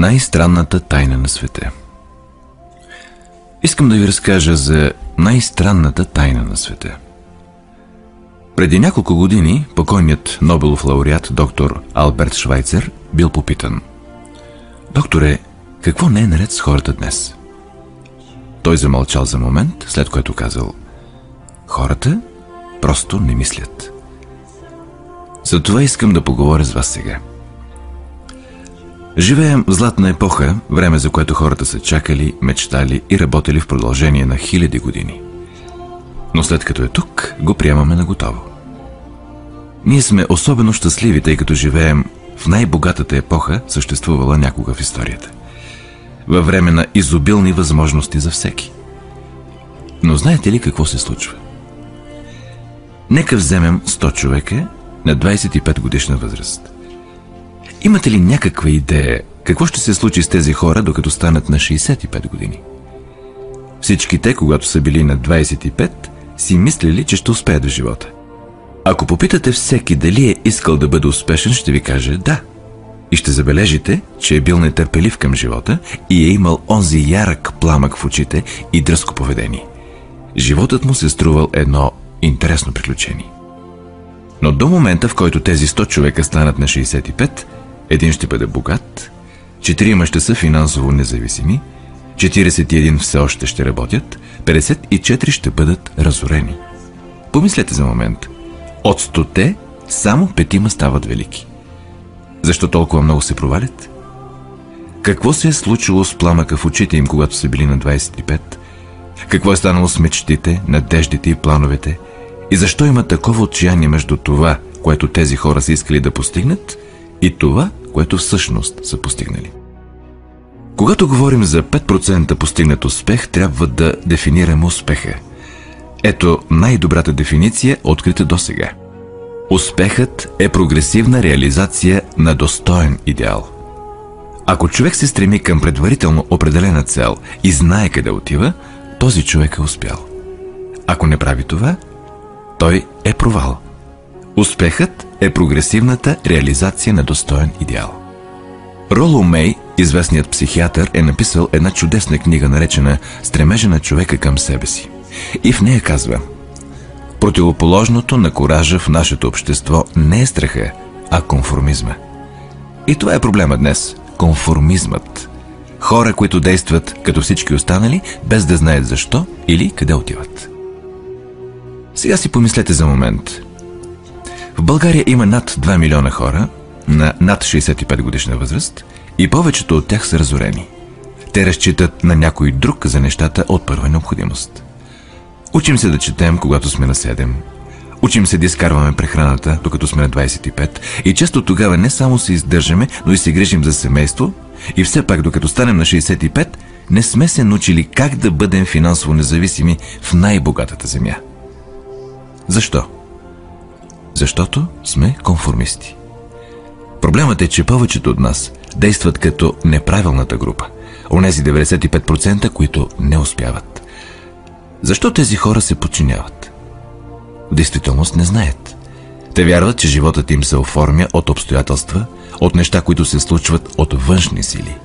Най-странната тайна на света. Искам да ви разкажа за най-странната тайна на света. Преди няколко години покойният Нобелов лауреат доктор Алберт Швайцер бил попитан: „Докторе, какво не е наред с хората днес?“ Той замълчал за момент, след което казал: „Хората просто не мислят“. За това искам да поговоря с вас сега. Живеем в златна епоха, време за което хората са чакали, мечтали и работили в продължение на хиляди години. Но след като е тук, го приемаме на готово. Ние сме особено щастливи, тъй като живеем в най-богатата епоха, съществувала някога в историята. Във време на изобилни възможности за всеки. Но знаете ли какво се случва? Нека вземем 100 човека на 25 годишна възраст. Имате ли някаква идея какво ще се случи с тези хора, докато станат на 65 години? Всички те, когато са били на 25, си мислили, че ще успеят в живота. Ако попитате всеки дали е искал да бъде успешен, ще ви каже да. И ще забележите, че е бил нетърпелив към живота и е имал онзи ярък пламък в очите и дръзко поведение. Животът му се струвал едно интересно приключение. Но до момента, в който тези 100 човека станат на 65, един ще бъде богат, 4 ще са финансово независими, 41 все още ще работят, 54 ще бъдат разорени. Помислете за момент. От 100 само 5 стават велики. Защо толкова много се провалят? Какво се е случило с пламъка в очите им, когато са били на 25? Какво е станало с мечтите, надеждите и плановете? И защо има такова отчаяние между това, което тези хора са искали да постигнат, и това, което всъщност са постигнали? Когато говорим за 5% постигнат успех, трябва да дефинираме успеха. Ето най-добрата дефиниция, открита досега. Успехът е прогресивна реализация на достоен идеал. Ако човек се стреми към предварително определена цел и знае къде отива, този човек е успял. Ако не прави това, той е провал. Успехът е прогресивната реализация на достоен идеал. Роло Мей, известният психиатър, е написал една чудесна книга, наречена „Стремежа на човека към себе си“. И в нея казва: „Противоположното на коража в нашето общество не е страха, а конформизма“. И това е проблема днес – конформизмът. Хора, които действат като всички останали, без да знаят защо или къде отиват. Сега си помислете за момент. В България има над 2 милиона хора на над 65 годишна възраст и повечето от тях са разорени. Те разчитат на някой друг за нещата от първа необходимост. Учим се да четем, когато сме на 7. Учим се да изкарваме прехраната, докато сме на 25. И често тогава не само се издържаме, но и се грижим за семейство. И все пак, докато станем на 65, не сме се научили как да бъдем финансово независими в най-богатата земя. Защо? Защото сме конформисти. Проблемът е, че повечето от нас действат като неправилната група. Онези 95%, които не успяват. Защо тези хора се подчиняват? В действителност не знаят. Те вярват, че животът им се оформя от обстоятелства, от неща, които се случват от външни сили.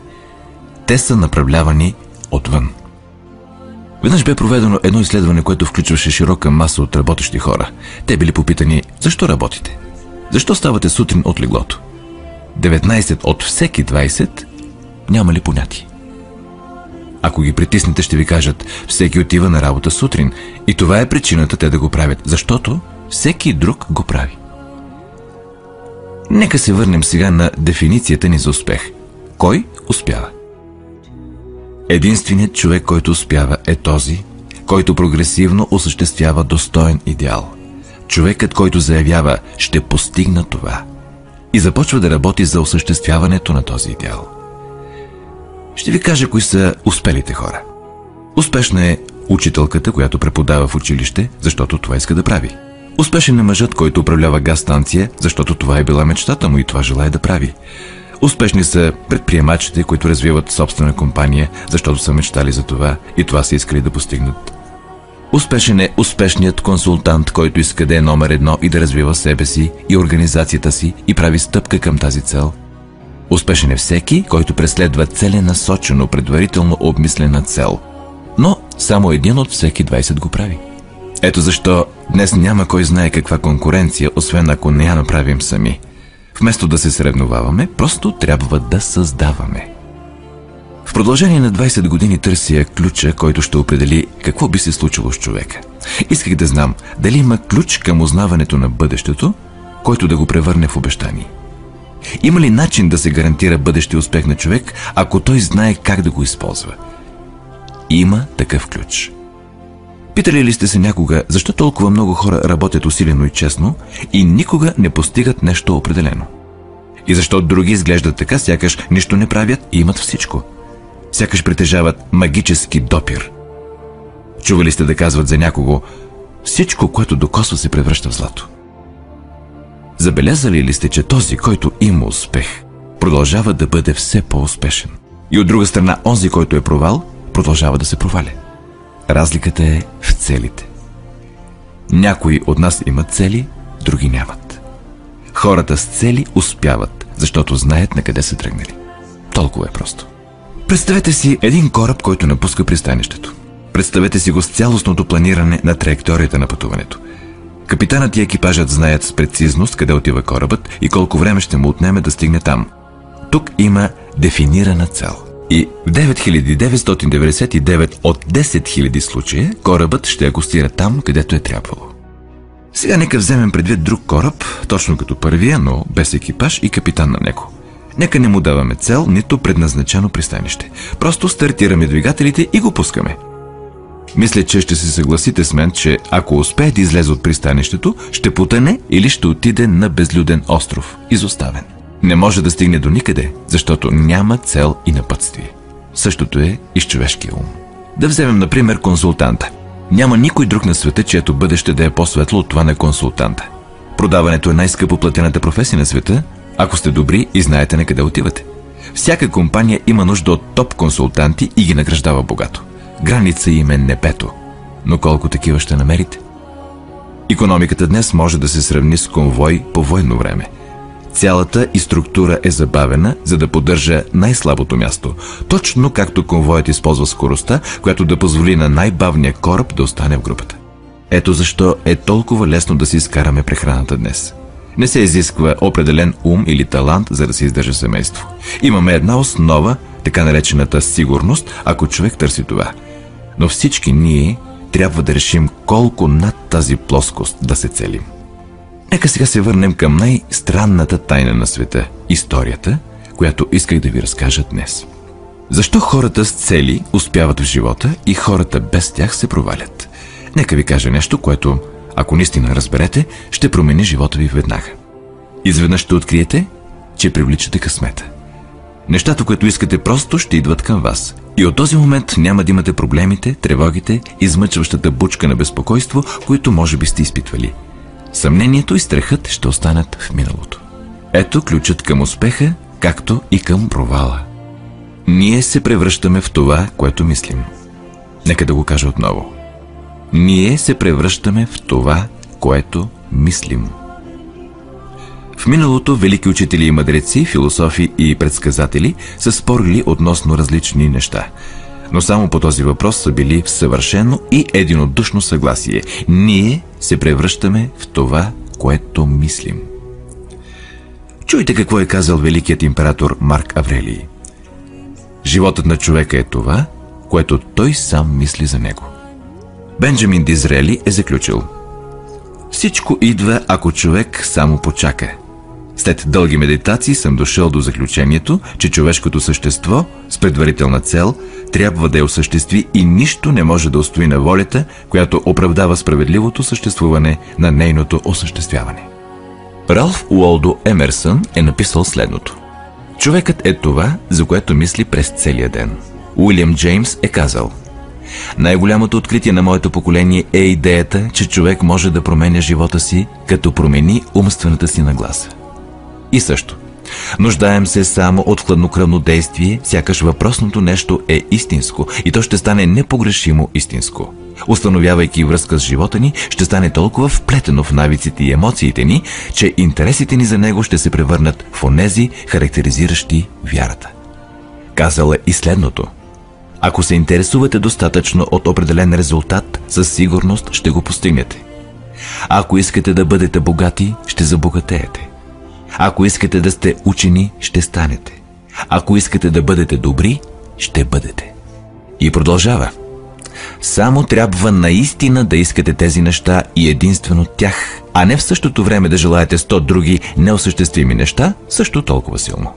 Те са направлявани отвън. Веднъж бе проведено едно изследване, което включваше широка маса от работещи хора. Те били попитани: защо работите? Защо ставате сутрин от леглото? 19 от всеки 20 нямали понятие. Ако ги притиснете, ще ви кажат: всеки отива на работа сутрин. И това е причината те да го правят, защото всеки друг го прави. Нека се върнем сега на дефиницията ни за успех. Кой успява? Единственият човек, който успява, е този, който прогресивно осъществява достоен идеал. Човекът, който заявява: ще постигна това, и започва да работи за осъществяването на този идеал. Ще ви кажа кои са успелите хора. Успешна е учителката, която преподава в училище, защото това иска да прави. Успешен е мъжът, който управлява газстанция, защото това е била мечтата му и това желае да прави. Успешни са предприемачите, които развиват собствена компания, защото са мечтали за това и това са искали да постигнат. Успешен е успешният консултант, който иска да е номер 1 и да развива себе си и организацията си и прави стъпка към тази цел. Успешен е всеки, който преследва целенасочено, предварително обмислена цел. Но само един от всеки 20 го прави. Ето защо днес няма кой знае каква конкуренция, освен ако не я направим сами. Вместо да се съревноваваме, просто трябва да създаваме. В продължение на 20 години търся ключа, който ще определи какво би се случило с човека. Исках да знам дали има ключ към узнаването на бъдещето, който да го превърне в обещание. Има ли начин да се гарантира бъдещия успех на човек, ако той знае как да го използва? Има такъв ключ. Питали ли сте се някога, защо толкова много хора работят усилено и честно и никога не постигат нещо определено? И защо други изглеждат така, сякаш нищо не правят и имат всичко? Сякаш притежават магически допир. Чували сте да казват за някого: всичко, което докосва, се превръща в злато? Забелязали ли сте, че този, който има успех, продължава да бъде все по-успешен? И от друга страна, онзи, който е провал, продължава да се проваля. Разликата е в целите. Някои от нас имат цели, други нямат. Хората с цели успяват, защото знаят на къде са тръгнали. Толкова е просто. Представете си един кораб, който напуска пристанището. Представете си го с цялостното планиране на траекторията на пътуването. Капитанът и екипажът знаят с прецизност къде отива корабът и колко време ще му отнеме да стигне там. Тук има дефинирана цел. И в 9999 от 10 000 случая корабът ще акостира там, където е трябвало. Сега нека вземем предвид друг кораб, точно като първия, но без екипаж и капитан на него. Нека не му даваме цел, нито предназначено пристанище. Просто стартираме двигателите и го пускаме. Мисля, че ще се съгласите с мен, че ако успее да излезе от пристанището, ще потъне или ще отиде на безлюден остров, изоставен. Не може да стигне до никъде, защото няма цел и напътствие. Същото е и с човешкия ум. Да вземем, например, консултанта. Няма никой друг на света, чието бъдеще да е по-светло от това на консултанта. Продаването е най-скъпо платената професия на света, ако сте добри и знаете на къде отивате. Всяка компания има нужда от топ консултанти и ги награждава богато. Граница им е небето. Но колко такива ще намерите? Икономиката днес може да се сравни с конвой по военно време. Цялата и структура е забавена, за да поддържа най-слабото място, точно както конвоят използва скоростта, която да позволи на най-бавния кораб да остане в групата. Ето защо е толкова лесно да си изкараме прехраната днес. Не се изисква определен ум или талант, за да се издържа семейство. Имаме една основа, така наречената сигурност, ако човек търси това. Но всички ние трябва да решим колко над тази плоскост да се целим. Нека сега се върнем към най-странната тайна на света – историята, която исках да ви разкажа днес. Защо хората с цели успяват в живота и хората без тях се провалят? Нека ви кажа нещо, което, ако наистина разберете, ще промени живота ви веднага. Изведнъж ще откриете, че привличате късмета. Нещата, които искате, просто ще идват към вас. И от този момент няма да имате проблемите, тревогите, измъчващата бучка на безпокойство, които може би сте изпитвали. Съмнението и страхът ще останат в миналото. Ето ключът към успеха, както и към провала. Ние се превръщаме в това, което мислим. Нека да го кажа отново. Ние се превръщаме в това, което мислим. В миналото велики учители и мъдреци, философи и предсказатели са спорили относно различни неща. Но само по този въпрос са били в съвършено и единодушно съгласие. Ние се превръщаме в това, което мислим. Чуйте какво е казал великият император Марк Аврелий. Животът на човека е това, което той сам мисли за него. Бенджамин Дизрели е заключил: всичко идва, ако човек само почака. След дълги медитации съм дошъл до заключението, че човешкото същество с предварителна цел трябва да я осъществи и нищо не може да устои на волята, която оправдава справедливото съществуване на нейното осъществяване. Ралф Уолдо Емерсън е написал следното: човекът е това, за което мисли през целия ден. Уилям Джеймс е казал: най-голямото откритие на моето поколение е идеята, че човек може да променя живота си, като промени умствената си нагласа. И също, нуждаем се само от хладнокръвно действие, сякаш въпросното нещо е истинско и то ще стане непогрешимо истинско. Установявайки връзка с живота ни, ще стане толкова вплетено в навиците и емоциите ни, че интересите ни за него ще се превърнат в онези, характеризиращи вярата. Казала и следното: ако се интересувате достатъчно от определен резултат, със сигурност ще го постигнете. Ако искате да бъдете богати, ще забогатеете. Ако искате да сте учени, ще станете. Ако искате да бъдете добри, ще бъдете. И продължава: само трябва наистина да искате тези неща и единствено тях, а не в същото време да желаете 100 други неосъществими неща, също толкова силно.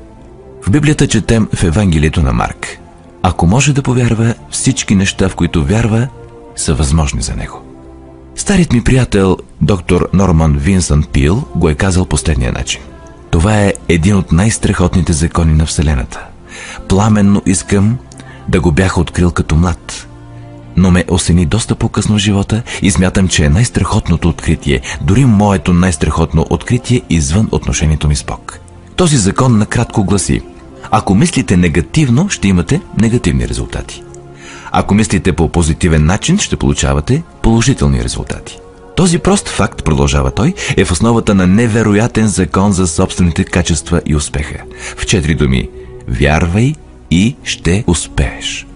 В Библията четем в Евангелието на Марк: ако може да повярва, всички неща, в които вярва, са възможни за него. Старият ми приятел, доктор Норман Винсънт Пил, го е казал последния начин: това е един от най-страхотните закони на Вселената. Пламенно искам да го бях открил като млад, но ме осени доста по-късно в живота и смятам, че е най-страхотното откритие, дори моето най-страхотно откритие извън отношението ми с Бог. Този закон накратко гласи: ако мислите негативно, ще имате негативни резултати. Ако мислите по позитивен начин, ще получавате положителни резултати. Този прост факт, продължава той, е в основата на невероятен закон за собствените качества и успеха. В 4 думи: вярвай и ще успееш.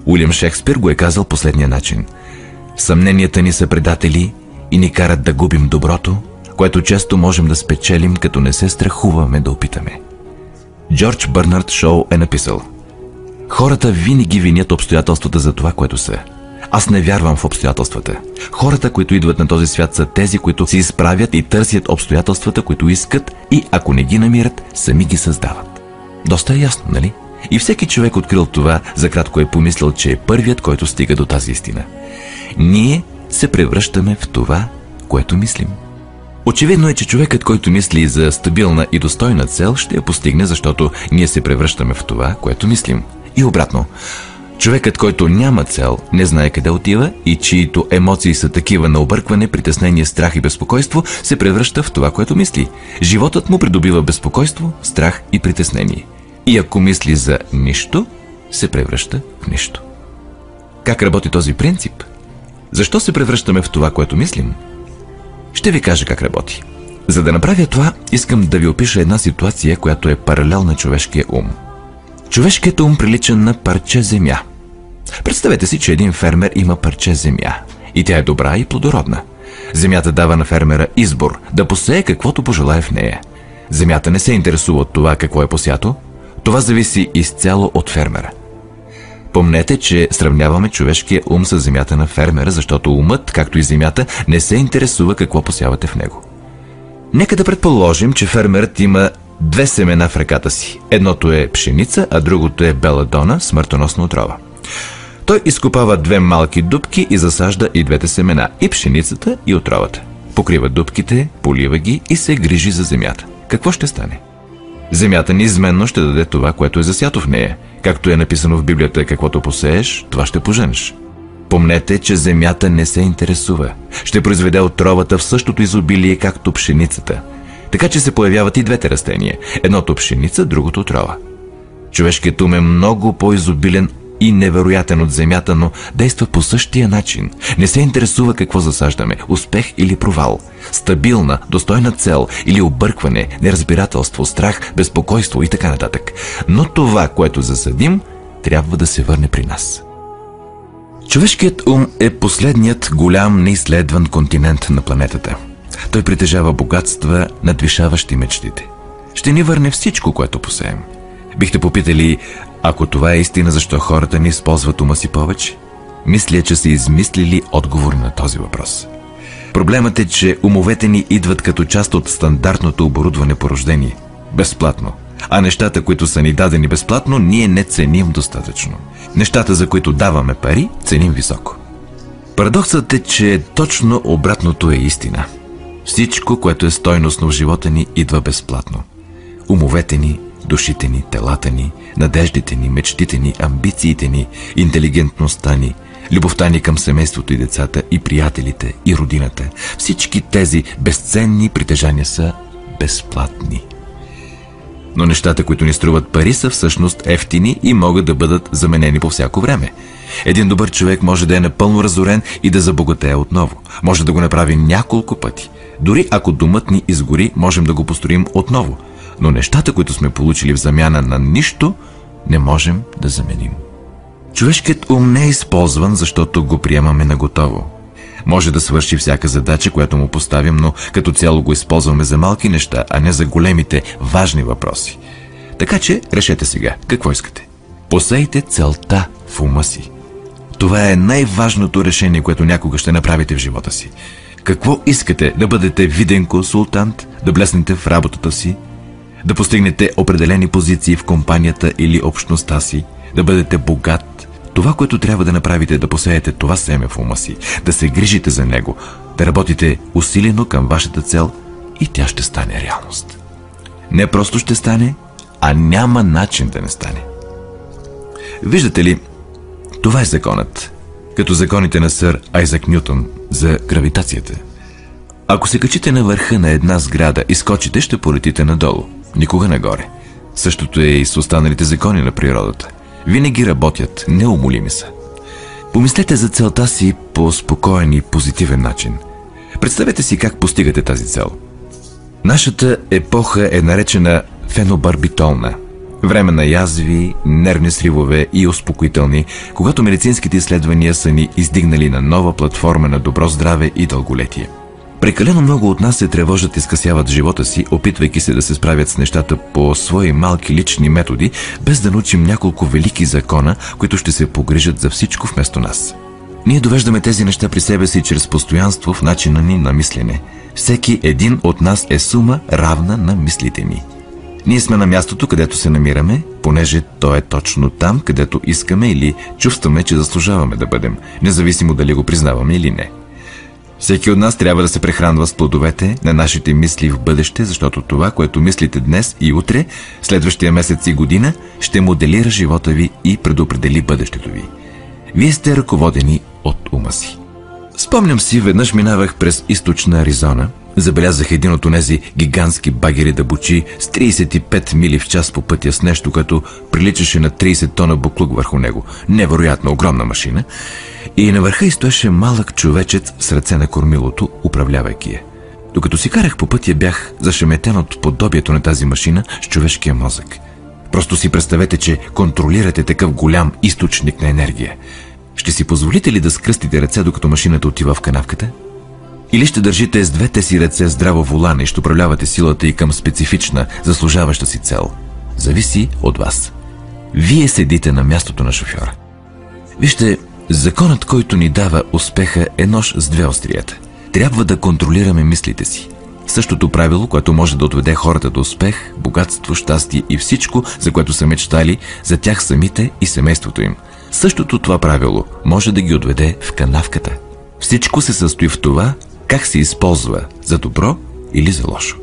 Уилям Шекспир го е казал последния начин: съмненията ни са предатели и ни карат да губим доброто, което често можем да спечелим, като не се страхуваме да опитаме. Джордж Бърнард Шоу е написал: хората винаги винят обстоятелствата за това, което са. Аз не вярвам в обстоятелствата. Хората, които идват на този свят, са тези, които се изправят и търсят обстоятелствата, които искат, и ако не ги намират, сами ги създават. Доста е ясно, нали? И всеки човек, открил това, за кратко е помислил, че е първият, който стига до тази истина. Ние се превръщаме в това, което мислим. Очевидно е, че човекът, който мисли за стабилна и достойна цел, ще я постигне, защото ние се превръщаме в това, което мислим. И обратно. Човекът, който няма цел, не знае къде отива и чието емоции са такива на объркване, притеснение, страх и безпокойство, се превръща в това, което мисли. Животът му придобива безпокойство, страх и притеснение. И ако мисли за нищо, се превръща в нищо. Как работи този принцип? Защо се превръщаме в това, което мислим? Ще ви кажа как работи. За да направя това, искам да ви опиша една ситуация, която е паралел на човешкия ум. Човешкият ум прилича на парче земя. Представете си, че един фермер има парче земя и тя е добра и плодородна. Земята дава на фермера избор да посее каквото пожелае в нея. Земята не се интересува от това какво е посято. Това зависи изцяло от фермера. Помнете, че сравняваме човешкия ум с земята на фермера, защото умът, както и земята, не се интересува какво посявате в него. Нека да предположим, че фермерът има 2 семена в ръката си. Едното е пшеница, а другото е беладона, смъртоносна отрова. Той изкопава 2 малки дупки и засажда и двете семена, и пшеницата, и отровата. Покрива дупките, полива ги и се грижи за земята. Какво ще стане? Земята неизменно ще даде това, което е засято в нея. Както е написано в Библията: каквото посееш, това ще поженеш. Помнете, че земята не се интересува. Ще произведе отровата в същото изобилие, както пшеницата. Така че се появяват и двете растения. Едното пшеница, другото отрова. Човешкият ум е много по-изобилен и невероятен от земята, но действа по същия начин. Не се интересува какво засаждаме – успех или провал, стабилна, достойна цел или объркване, неразбирателство, страх, безпокойство и така нататък. Но това, което засадим, трябва да се върне при нас. Човешкият ум е последният голям неизследван континент на планетата. Той притежава богатства, надвишаващи мечтите. Ще ни върне всичко, което посеем. Бихте попитали: ако това е истина, защо хората не използват ума си повече? Мисля, че са измислили отговор на този въпрос. Проблемът е, че умовете ни идват като част от стандартното оборудване по рождение. Безплатно. А нещата, които са ни дадени безплатно, ние не ценим достатъчно. Нещата, за които даваме пари, ценим високо. Парадоксът е, че точно обратното е истина. Всичко, което е стойностно в живота ни, идва безплатно. Умовете ни, душите ни, телата ни, надеждите ни, мечтите ни, амбициите ни, интелигентността ни, любовта ни към семейството и децата, и приятелите, и родината. Всички тези безценни притежания са безплатни. Но нещата, които ни струват пари, са всъщност евтини и могат да бъдат заменени по всяко време. Един добър човек може да е напълно разорен и да забогатее отново. Може да го направи няколко пъти. Дори ако домът ни изгори, можем да го построим отново. Но нещата, които сме получили в замяна на нищо, не можем да заменим. Човешкият ум не е използван, защото го приемаме наготово. Може да свърши всяка задача, която му поставим, но като цяло го използваме за малки неща, а не за големите, важни въпроси. Така че решете сега, какво искате. Посейте целта в ума си. Това е най-важното решение, което някога ще направите в живота си. Какво искате? Да бъдете виден консултант, да блеснете в работата си, да постигнете определени позиции в компанията или общността си, да бъдете богат. Това, което трябва да направите, е да посеете това семе в ума си, да се грижите за него, да работите усилено към вашата цел и тя ще стане реалност. Не просто ще стане, а няма начин да не стане. Виждате ли, това е законът, като законите на сър Айзак Нютон за гравитацията. Ако се качите на върха на една сграда и скочите, ще полетите надолу, никога нагоре. Същото е и с останалите закони на природата. Винаги работят, неумолими са. Помислете за целта си по спокоен и позитивен начин. Представете си как постигате тази цел. Нашата епоха е наречена фенобарбитолна. Време на язви, нервни сривове и успокоителни, когато медицинските изследвания са ни издигнали на нова платформа на добро здраве и дълголетие. Прекалено много от нас се тревожат и скъсяват живота си, опитвайки се да се справят с нещата по свои малки лични методи, без да научим няколко велики закона, които ще се погрижат за всичко вместо нас. Ние довеждаме тези неща при себе си чрез постоянство в начина ни на мислене. Всеки един от нас е сума равна на мислите ни. Ние сме на мястото, където се намираме, понеже то е точно там, където искаме или чувстваме, че заслужаваме да бъдем, независимо дали го признаваме или не. Всеки от нас трябва да се прехранва с плодовете на нашите мисли в бъдеще, защото това, което мислите днес и утре, следващия месец и година, ще моделира живота ви и предопредели бъдещето ви. Вие сте ръководени от ума си. Спомням си, веднъж минавах през източна Аризона, забелязах един от онези гигантски багери да бучи с 35 мили в час по пътя с нещо, като приличаше на 30 тона буклук върху него. Невероятно огромна машина. И на върха й стоеше малък човечец с ръце на кормилото, управлявайки я. Докато си карах по пътя, бях зашеметен от подобието на тази машина с човешкия мозък. Просто си представете, че контролирате такъв голям източник на енергия. Ще си позволите ли да скръстите ръце, докато машината отива в канавката? Или ще държите с двете си ръце здраво волана и ще управлявате силата и към специфична, заслужаваща си цел? Зависи от вас. Вие седите на мястото на шофьора. Вижте, законът, който ни дава успеха, е нож с две острията. Трябва да контролираме мислите си. Същото правило, което може да отведе хората до успех, богатство, щастие и всичко, за което са мечтали, за тях самите и семейството им. Същото това правило може да ги отведе в канавката. Всичко се състои в това, как се използва за добро или за лошо.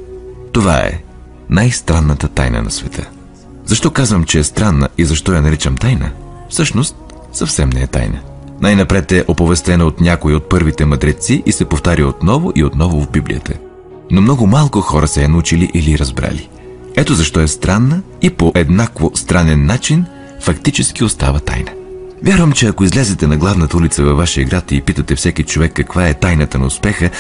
Това е най-странната тайна на света. Защо казвам, че е странна и защо я наричам тайна? Всъщност, съвсем не е тайна. Най-напред е оповестена от някой от първите мъдреци и се повтаря отново и отново в Библията. Но много малко хора се е научили или разбрали. Ето защо е странна и по еднакво странен начин фактически остава тайна. Вярвам, че ако излезете на главната улица във вашия град и питате всеки човек каква е тайната на успеха,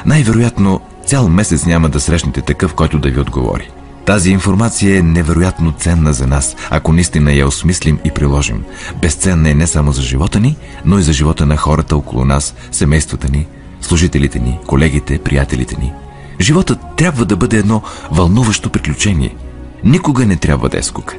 най-вероятно цял месец няма да срещнете такъв, който да ви отговори. Тази информация е невероятно ценна за нас, ако наистина я осмислим и приложим. Безценна е не само за живота ни, но и за живота на хората около нас, семействата ни, служителите ни, колегите, приятелите ни. Животът трябва да бъде едно вълнуващо приключение. Никога не трябва да е скука.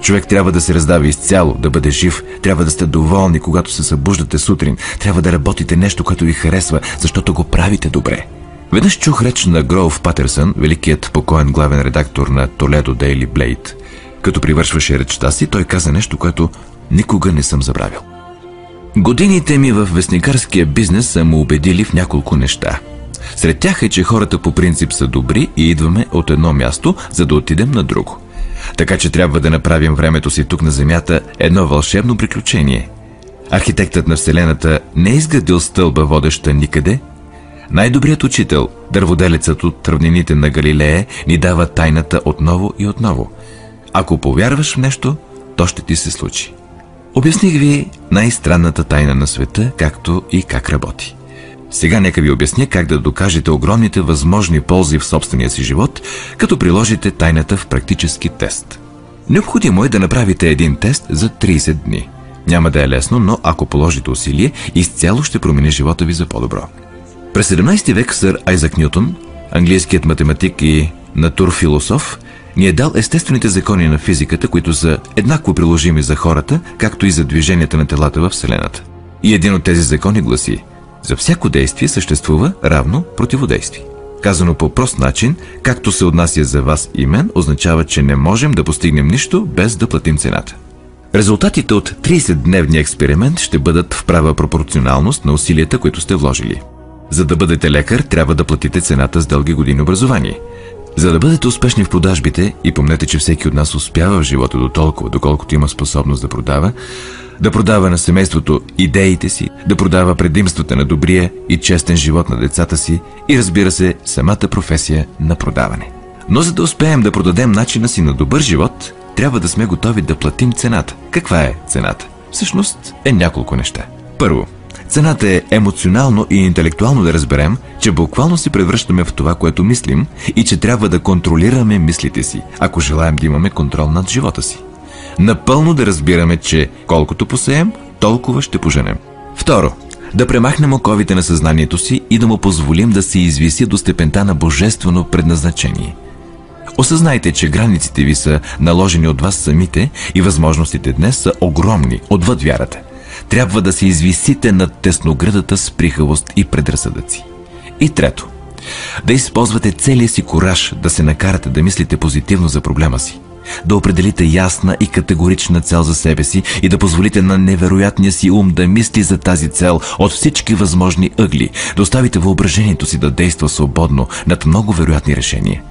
Човек трябва да се раздава изцяло, да бъде жив, трябва да сте доволни, когато се събуждате сутрин, трябва да работите нещо, което ви харесва, защото го правите добре. Веднъж чух реч на Гроув Патърсън, великият покоен главен редактор на Толедо Дейли Блейд. Като привършваше речта си, той каза нещо, което никога не съм забравил. Годините ми в вестникарския бизнес са ме убедили в няколко неща. Сред тях е, че хората по принцип са добри и идваме от едно място, за да отидем на друго. Така че трябва да направим времето си тук на Земята едно вълшебно приключение. Архитектът на Вселената не е изградил стълба, водеща никъде. Най-добрият учител, дърводелецът от равнините на Галилея, ни дава тайната отново и отново. Ако повярваш в нещо, то ще ти се случи. Обясних ви най-странната тайна на света, както и как работи. Сега нека ви обясня как да докажете огромните възможни ползи в собствения си живот, като приложите тайната в практически тест. Необходимо е да направите един тест за 30 дни. Няма да е лесно, но ако положите усилие, изцяло ще промени живота ви за по-добро. През 17 век сър Айзак Нютон, английският математик и натурфилософ, ни е дал естествените закони на физиката, които са еднакво приложими за хората, както и за движенията на телата във Вселената. И един от тези закони гласи: за всяко действие съществува равно противодействие. Казано по прост начин, както се отнася за вас и мен, означава, че не можем да постигнем нищо без да платим цената. Резултатите от 30-дневния експеримент ще бъдат в права пропорционалност на усилията, които сте вложили. За да бъдете лекар, трябва да платите цената с дълги години образование. За да бъдете успешни в продажбите, и помнете, че всеки от нас успява в живота до толкова, доколкото има способност да продава на семейството идеите си, да продава предимствата на добрия и честен живот на децата си и, разбира се, самата професия на продаване. Но за да успеем да продадем начина си на добър живот, трябва да сме готови да платим цената. Каква е цената? Всъщност е няколко неща. Първо, цената е емоционално и интелектуално да разберем, че буквално се превръщаме в това, което мислим, и че трябва да контролираме мислите си, ако желаем да имаме контрол над живота си. Напълно да разбираме, че колкото посеем, толкова ще поженем. Второ, да премахнем оковите на съзнанието си и да му позволим да се извиси до степента на божествено предназначение. Осъзнайте, че границите ви са наложени от вас самите и възможностите днес са огромни, отвъд вярата. Трябва да се извисите над тесноградата с прихавост и предразсъдъци. И трето, да използвате целия си кураж да се накарате да мислите позитивно за проблема си, да определите ясна и категорична цел за себе си и да позволите на невероятния си ум да мисли за тази цел от всички възможни ъгли, да оставите въображението си да действа свободно над много вероятни решения.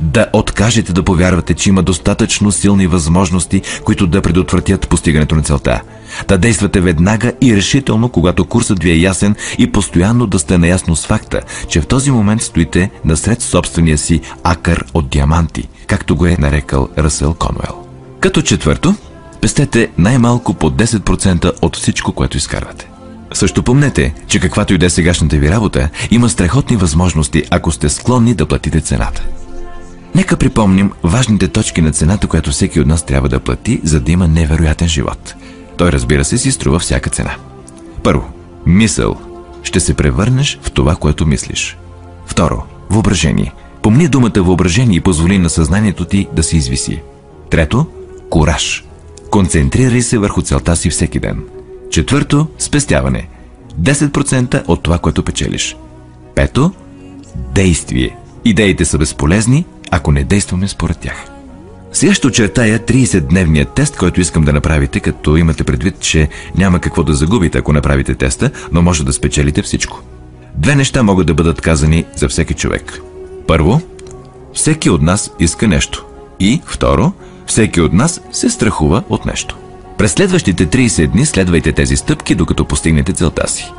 Да откажете да повярвате, че има достатъчно силни възможности, които да предотвратят постигането на целта. Да действате веднага и решително, когато курсът ви е ясен, и постоянно да сте наясно с факта, че в този момент стоите насред собствения си акър от диаманти, както го е нарекал Ръсъл Конуел. Като четвърто, пестете най-малко по 10% от всичко, което изкарвате. Също помнете, че каквато и да е сегашната ви работа, има страхотни възможности, ако сте склонни да платите цената. Нека припомним важните точки на цената, която всеки от нас трябва да плати, за да има невероятен живот. Той, разбира се, си струва всяка цена. Първо, мисъл. Ще се превърнеш в това, което мислиш. Второ, въображение. Помни думата въображение и позволи на съзнанието ти да се извиси. Трето, кураж. Концентрирай се върху целта си всеки ден. Четвърто, спестяване. 10% от това, което печелиш. Пето, действие. Идеите са безполезни, ако не действаме според тях. Сега ще очертая 30-дневния тест, който искам да направите, като имате предвид, че няма какво да загубите, ако направите теста, но може да спечелите всичко. Две неща могат да бъдат казани за всеки човек. Първо, всеки от нас иска нещо. И второ, всеки от нас се страхува от нещо. През следващите 30 дни следвайте тези стъпки, докато постигнете целта си.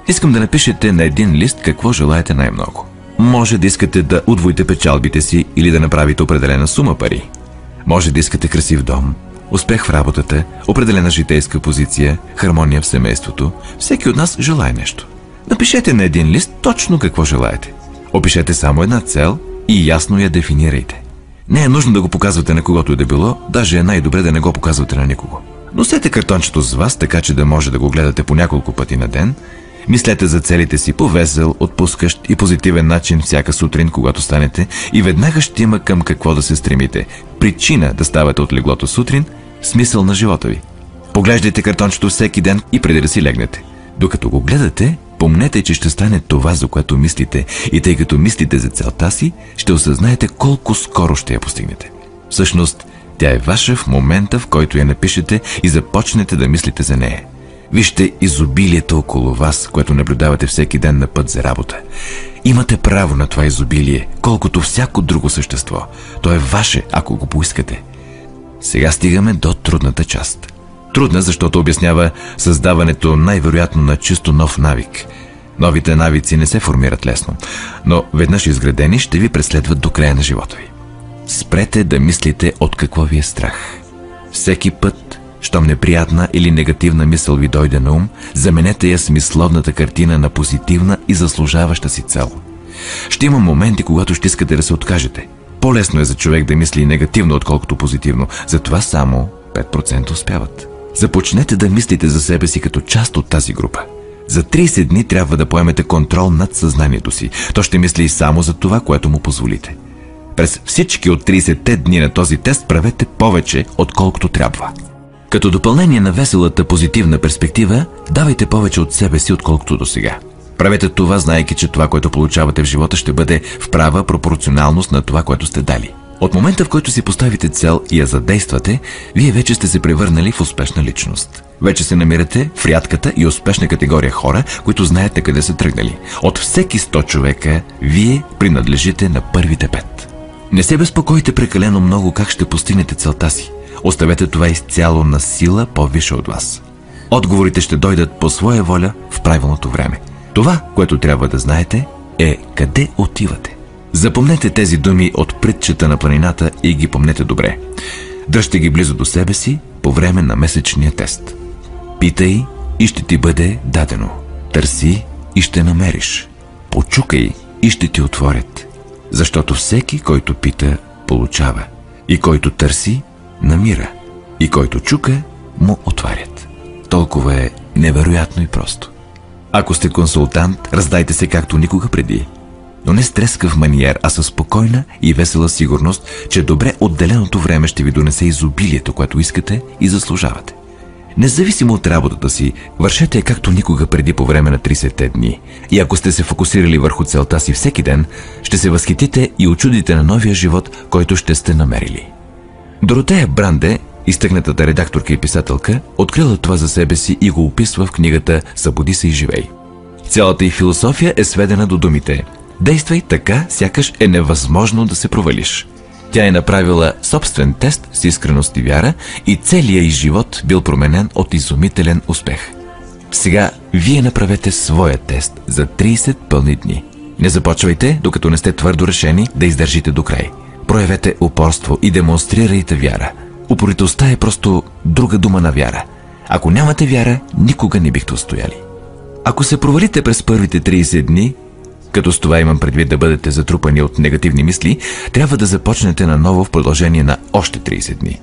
Искам да напишете на един лист какво желаете най-много. Може да искате да удвоите печалбите си или да направите определена сума пари. Може да искате красив дом, успех в работата, определена житейска позиция, хармония в семейството. Всеки от нас желае нещо. Напишете на един лист точно какво желаете. Опишете само една цел и ясно я дефинирайте. Не е нужно да го показвате на когото и да било, даже е най-добре да не го показвате на никого. Носете картончето с вас, така че да може да го гледате по няколко пъти на ден. Мислете за целите си по весел, отпускащ и позитивен начин всяка сутрин, когато станете, и веднага ще има към какво да се стремите. Причина да ставате от леглото сутрин, смисъл на живота ви. Поглеждайте картончето всеки ден и преди да си легнете. Докато го гледате, помнете, че ще стане това, за което мислите, и тъй като мислите за целта си, ще осъзнаете колко скоро ще я постигнете. Всъщност, тя е ваша в момента, в който я напишете и започнете да мислите за нея. Вижте изобилието около вас, което наблюдавате всеки ден на път за работа. Имате право на това изобилие, колкото всяко друго същество. То е ваше, ако го поискате. Сега стигаме до трудната част. Трудна, защото обяснява създаването най-вероятно на чисто нов навик. Новите навици не се формират лесно, но веднъж изградени ще ви преследват до края на живота ви. Спрете да мислите от какво ви е страх. Всеки път, Щом неприятна или негативна мисъл ви дойде на ум, заменете я с мисловната картина на позитивна и заслужаваща си цел. Ще има моменти, когато ще искате да се откажете. По-лесно е за човек да мисли негативно, отколкото позитивно. Затова само 5% успяват. Започнете да мислите за себе си като част от тази група. За 30 дни трябва да поемете контрол над съзнанието си. То ще мисли само за това, което му позволите. През всички от 30-те дни на този тест правете повече, отколкото трябва. Като допълнение на веселата позитивна перспектива, давайте повече от себе си, отколкото до сега. Правете това, знаейки, че това, което получавате в живота, ще бъде в права пропорционалност на това, което сте дали. От момента, в който си поставите цел и я задействате, вие вече сте се превърнали в успешна личност. Вече се намирате в рядката и успешна категория хора, които знаете къде са тръгнали. От всеки 100 човека, вие принадлежите на първите 5. Не се безпокойте прекалено много как ще постигнете целта си. Оставете това изцяло на сила по-висша от вас. Отговорите ще дойдат по своя воля в правилното време. Това, което трябва да знаете, е къде отивате. Запомнете тези думи от притчата на планината и ги помнете добре. Дръжте ги близо до себе си по време на месечния тест. Питай и ще ти бъде дадено. Търси и ще намериш. Почукай и ще ти отворят. Защото всеки, който пита, получава. И който търси, намира. И който чука, му отварят. Толкова е невероятно и просто. Ако сте консултант, раздайте се както никога преди. Но не с трескав маниер, а със спокойна и весела сигурност, че добре отделеното време ще ви донесе изобилието, което искате и заслужавате. Независимо от работата си, вършете я както никога преди по време на 30-те дни. И ако сте се фокусирали върху целта си всеки ден, ще се възхитите и очудите на новия живот, който ще сте намерили. Доротея Бранде, изтъкнатата редакторка и писателка, открила това за себе си и го описва в книгата "Събуди се и живей". Цялата й философия е сведена до думите: действай така, сякаш е невъзможно да се провалиш. Тя е направила собствен тест с искреност и вяра и целият й живот бил променен от изумителен успех. Сега вие направете своя тест за 30 пълни дни. Не започвайте, докато не сте твърдо решени да издържите до край. Проявете упорство и демонстрирайте вяра. Упоритостта е просто друга дума на вяра. Ако нямате вяра, никога не бихте устояли. Ако се провалите през първите 30 дни, като с това имам предвид да бъдете затрупани от негативни мисли, трябва да започнете наново в продължение на още 30 дни.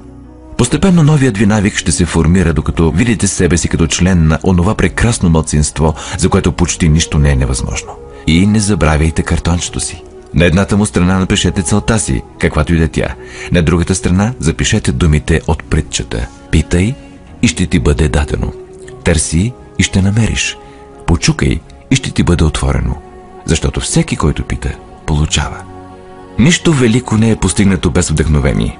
Постепенно новият ви навик ще се формира, докато видите себе си като член на онова прекрасно малцинство, за което почти нищо не е невъзможно. И не забравяйте картончето си. На едната му страна напишете целта си, каквато и да тя. На другата страна запишете думите от притчата: питай и ще ти бъде дадено. Търси и ще намериш. Почукай и ще ти бъде отворено. Защото всеки, който пита, получава. Нищо велико не е постигнато без вдъхновение.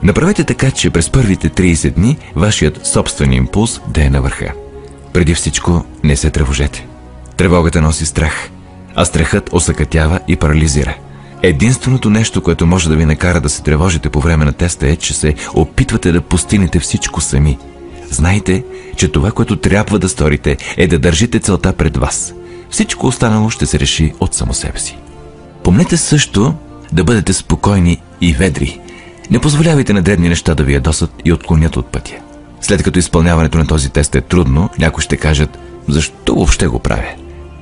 Направете така, че през първите 30 дни вашият собствен импулс да е на върха. Преди всичко, не се тревожете. Тревогата носи страх, а страхът осакатява и парализира. Единственото нещо, което може да ви накара да се тревожите по време на теста, е, че се опитвате да постигнете всичко сами. Знайте, че това, което трябва да сторите, е да държите целта пред вас. Всичко останало ще се реши от само себе си. Помнете също да бъдете спокойни и ведри. Не позволявайте на дребни неща да ви ядосат и отклонят от пътя. След като изпълняването на този тест е трудно, някои ще кажат: защо въобще го правя?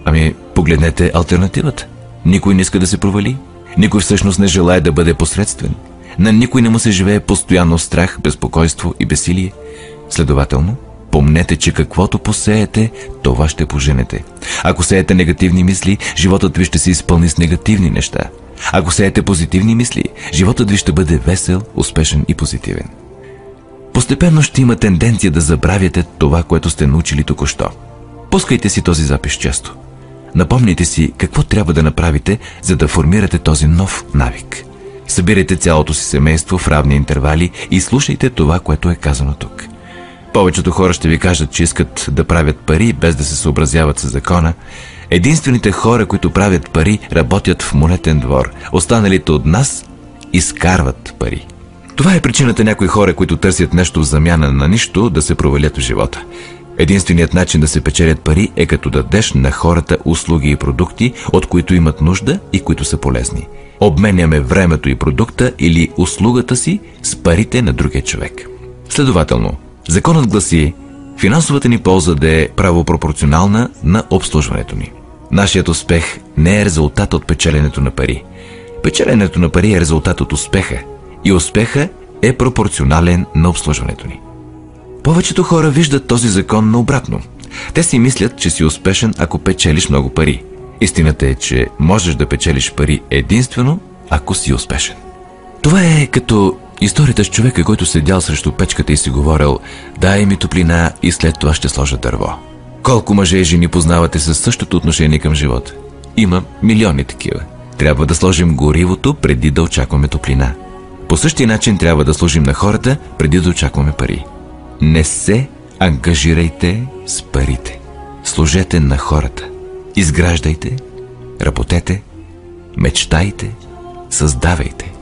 Ами, погледнете алтернативата. Никой не иска да се провали. Никой всъщност не желае да бъде посредствен. На никой не му се живее постоянно страх, безпокойство и безсилие. Следователно, помнете, че каквото посеете, това ще поженете. Ако сеете негативни мисли, животът ви ще се изпълни с негативни неща. Ако сеете позитивни мисли, животът ви ще бъде весел, успешен и позитивен. Постепенно ще има тенденция да забравяте това, което сте научили току-що. Пускайте си този запис често. Напомняйте си какво трябва да направите, за да формирате този нов навик. Събирайте цялото си семейство в равни интервали и слушайте това, което е казано тук. Повечето хора ще ви кажат, че искат да правят пари, без да се съобразяват с закона. Единствените хора, които правят пари, работят в монетен двор. Останалите от нас изкарват пари. Това е причината някои хора, които търсят нещо в замяна на нищо, да се провалят в живота. Единственият начин да се печелят пари е като дадеш на хората услуги и продукти, от които имат нужда и които са полезни. Обменяме времето и продукта или услугата си с парите на другия човек. Следователно, Законът гласи финансовата ни полза да е правопропорционална на обслужването ни. Нашият успех не е резултат от печеленето на пари. Печеленето на пари е резултат от успеха и успеха е пропорционален на обслужването ни. Повечето хора виждат този закон наобратно. Те си мислят, че си успешен, ако печелиш много пари. Истината е, че можеш да печелиш пари единствено, ако си успешен. Това е като историята с човека, който седял срещу печката и си говорил: дай ми топлина и след това ще сложа дърво. Колко мъже и жени познавате със същото отношение към живота? Има милиони такива. Трябва да сложим горивото преди да очакваме топлина. По същия начин трябва да служим на хората преди да очакваме пари. Не се ангажирайте с парите. Служете на хората. Изграждайте, работете, мечтайте, създавайте.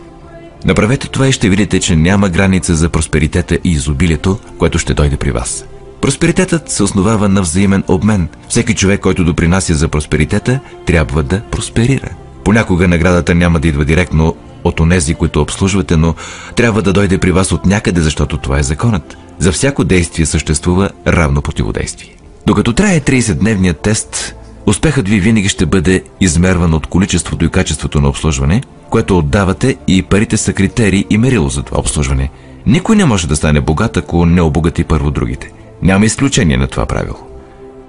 Направете това и ще видите, че няма граница за просперитета и изобилието, което ще дойде при вас. Просперитетът се основава на взаимен обмен. Всеки човек, който допринася за просперитета, трябва да просперира. Понякога наградата няма да идва директно от онези, които обслужвате, но трябва да дойде при вас от някъде, защото това е законът. За всяко действие съществува равно противодействие. Докато трае 30-дневният тест, успехът ви винаги ще бъде измерван от количеството и качеството на обслужване, което отдавате, и парите са критерий и мерило за това обслужване. Никой не може да стане богат, ако не обогати първо другите. Няма изключение на това правило.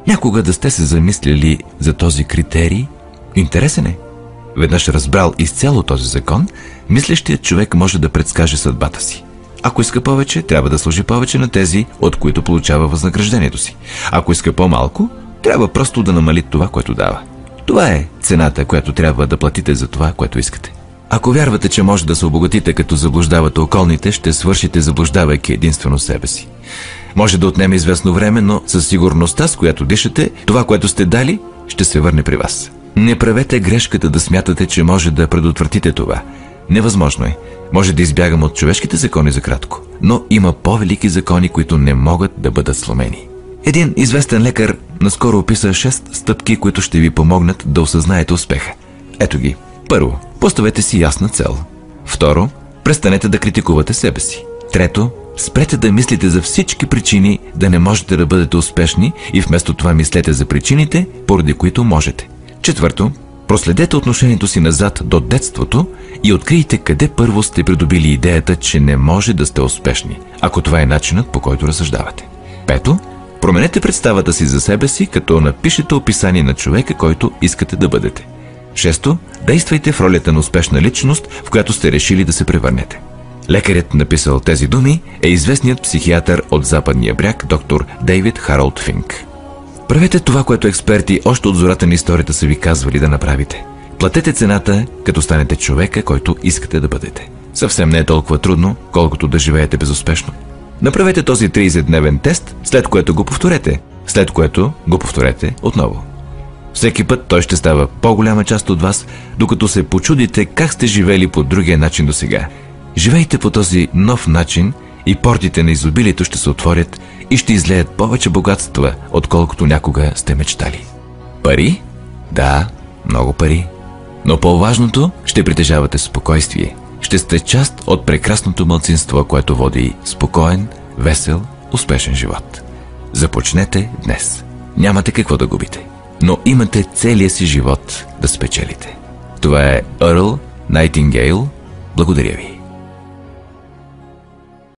Някога да сте се замислили за този критерий? Интересен е. Веднъж разбрал изцяло този закон, мислещият човек може да предскаже съдбата си. Ако иска повече, трябва да служи повече на тези, от които получава възнаграждението си. Ако иска по-малко, трябва просто да намали това, което дава. Това е цената, която трябва да платите за това, което искате. Ако вярвате, че може да се обогатите, като заблуждавате околните, ще свършите заблуждавайки единствено себе си. Може да отнеме известно време, но със сигурността, с която дишате, това, което сте дали, ще се върне при вас. Не правете грешката да смятате, че може да предотвратите това. Невъзможно е. Може да избягам от човешките закони за кратко, но има по-велики закони, които не могат да бъдат сломени. Един известен лекар наскоро описа 6 стъпки, които ще ви помогнат да осъзнаете успеха. Ето ги. Първо, поставете си ясна цел. Второ, престанете да критикувате себе си. Трето, спрете да мислите за всички причини да не можете да бъдете успешни и вместо това мислете за причините, поради които можете. Четвърто, проследете отношението си назад до детството и открийте къде първо сте придобили идеята, че не може да сте успешни, ако това е начинът, по който разсъждавате. Пето, променете представата си за себе си, като напишете описание на човека, който искате да бъдете. Шесто, действайте в ролята на успешна личност, в която сте решили да се превърнете. Лекарят, написал тези думи, е известният психиатър от Западния бряг, доктор Дейвид Харолд Финк. Правете това, което експерти още от зората на историята са ви казвали да направите. Платете цената, като станете човека, който искате да бъдете. Съвсем не е толкова трудно, колкото да живеете безуспешно. Направете този 30-дневен тест, след което го повторете. След което го повторете отново. Всеки път той ще става по-голяма част от вас, докато се почудите как сте живели по другия начин досега. Живейте по този нов начин и портите на изобилието ще се отворят и ще излеят повече богатства, отколкото някога сте мечтали. Пари? Да, много пари. Но по-важното, ще притежавате спокойствие. Ще сте част от прекрасното малцинство, което води спокоен, весел, успешен живот. Започнете днес. Нямате какво да губите, но имате целия си живот да спечелите. Това е Ерл Найтингейл. Благодаря ви.